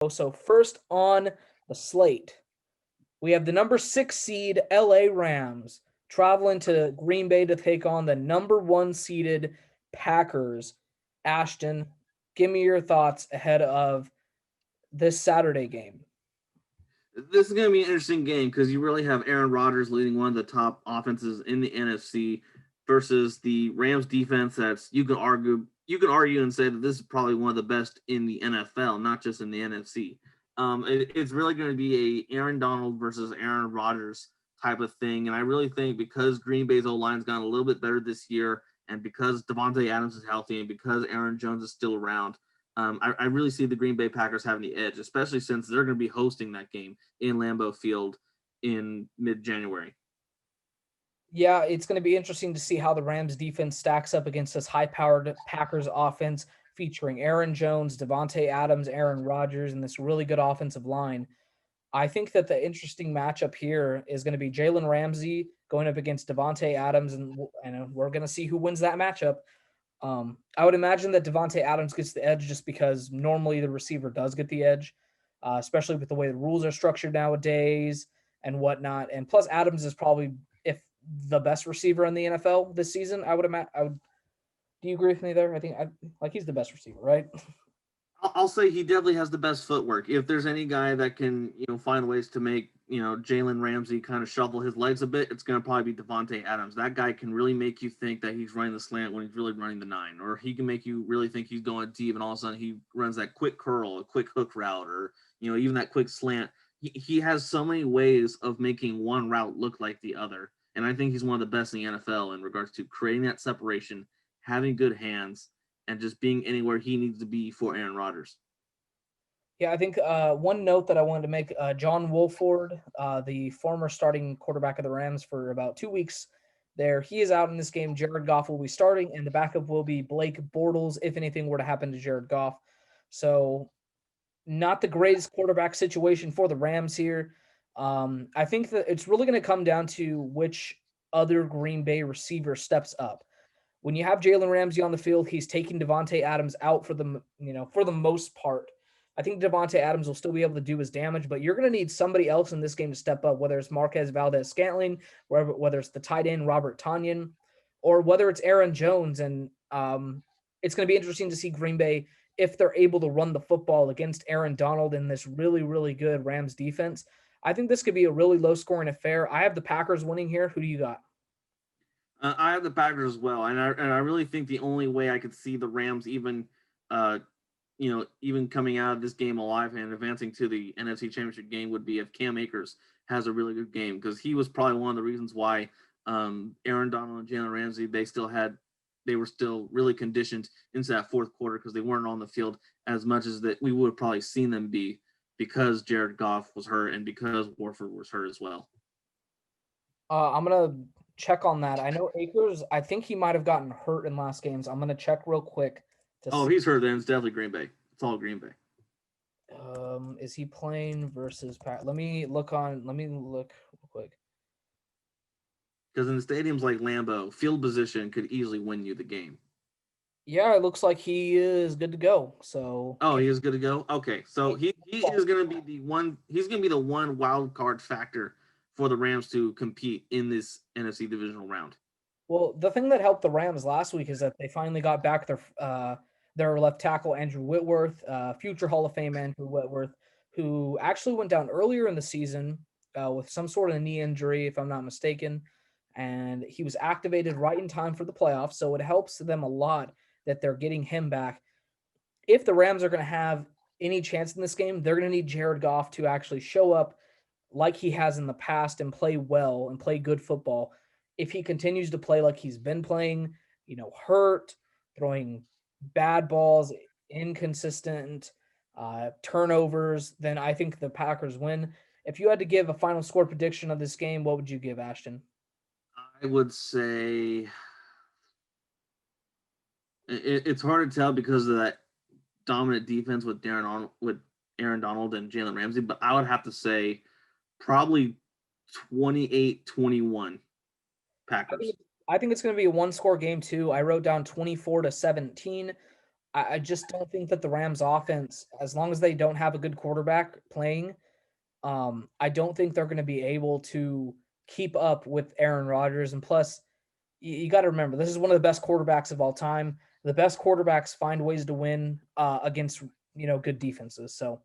So first on the slate, we have the number 6 seed LA Rams traveling to Green Bay to take on the number 1 seeded Packers. Ashton, give me your thoughts ahead of this Saturday game. This is going to be an interesting game because you really have Aaron Rodgers leading one of the top offenses in the NFC versus the Rams defense. That's you can argue and say that this is probably one of the best in the NFL, not just in the NFC. It's really going to be a Aaron Donald versus Aaron Rodgers type of thing, and I really think because Green Bay's O line's gone a little bit better this year, and because Devontae Adams is healthy, and because Aaron Jones is still around, I really see the Green Bay Packers having the edge, especially since they're going to be hosting that game in Lambeau Field in mid-January. Yeah, it's going to be interesting to see how the Rams defense stacks up against this high-powered Packers offense featuring Aaron Jones, Devontae Adams, Aaron Rodgers, and this really good offensive line. I think that the interesting matchup here is going to be Jalen Ramsey going up against Devontae Adams, and we're going to see who wins that matchup. I would imagine that Devontae Adams gets the edge just because normally the receiver does get the edge, especially with the way the rules are structured nowadays and whatnot. And plus, Adams is probably if the best receiver in the NFL this season. I would imagine. I would. Do you agree with me there? Like he's the best receiver, right? I'll say he definitely has the best footwork. If there's any guy that can, find ways to make, Jalen Ramsey kind of shovel his legs a bit, it's going to probably be Devontae Adams. That guy can really make you think that he's running the slant when he's really running the nine, or he can make you really think he's going deep, and all of a sudden he runs that quick curl, a quick hook route, or even that quick slant. He has so many ways of making one route look like the other, and I think he's one of the best in the NFL in regards to creating that separation, having good hands, and just being anywhere he needs to be for Aaron Rodgers. Yeah, I think one note that I wanted to make: John Wolford, the former starting quarterback of the Rams for about 2 weeks, there he is out in this game. Jared Goff will be starting, and the backup will be Blake Bortles if anything were to happen to Jared Goff. So not the greatest quarterback situation for the Rams here. I think that it's really going to come down to which other Green Bay receiver steps up. When you have Jalen Ramsey on the field, he's taking Devontae Adams out for the most part. I think Devontae Adams will still be able to do his damage, but you're going to need somebody else in this game to step up, whether it's Marquez Valdez-Scantling, whether it's the tight end Robert Tonyan, or whether it's Aaron Jones. And it's going to be interesting to see Green Bay if they're able to run the football against Aaron Donald in this really, really good Rams defense. I think this could be a really low-scoring affair. I have the Packers winning here. Who do you got? I have the Packers as well, and I really think the only way I could see the Rams uh, even coming out of this game alive and advancing to the NFC Championship game would be if Cam Akers has a really good game, because he was probably one of the reasons why Aaron Donald and Jalen Ramsey they were still really conditioned into that fourth quarter because they weren't on the field as much as that we would have probably seen them be because Jared Goff was hurt and because Warford was hurt as well. I'm gonna check on that. I know Akers. I think he might have gotten hurt in last games. I'm gonna check real quick to Oh, see. if he's hurt, then it's definitely Green Bay. It's all Green Bay. Is he playing versus Pat? Let me look real quick. Because in the stadiums like Lambeau, field position could easily win you the game. Yeah, it looks like he is good to go. So Oh, he is good to go. Okay, so he is going to be the one. He's going to be the one wild card factor for the Rams to compete in this NFC divisional round. well, the thing that helped the Rams last week is that they finally got back their left tackle Andrew Whitworth, future Hall of Fame Andrew Whitworth, who actually went down earlier in the season with some sort of knee injury, if I'm not mistaken, and he was activated right in time for the playoffs. So it helps them a lot that they're getting him back. If the Rams are going to have any chance in this game, they're going to need Jared Goff to actually show up like he has in the past and play well and play good football. If he continues to play like he's been playing, hurt, throwing bad balls, inconsistent, turnovers, then I think the Packers win. If you had to give a final score prediction of this game, what would you give, Ashton? I would say it's hard to tell because of that dominant defense with with Aaron Donald and Jalen Ramsey, but I would have to say probably 28-21 I think Packers. I think it's going to be a one-score game too. I wrote down 24-17. I just don't think that the Rams offense, as long as they don't have a good quarterback playing, I don't think they're going to be able to keep up with Aaron Rodgers. And plus, you got to remember, this is one of the best quarterbacks of all time. The best quarterbacks find ways to win against good defenses. So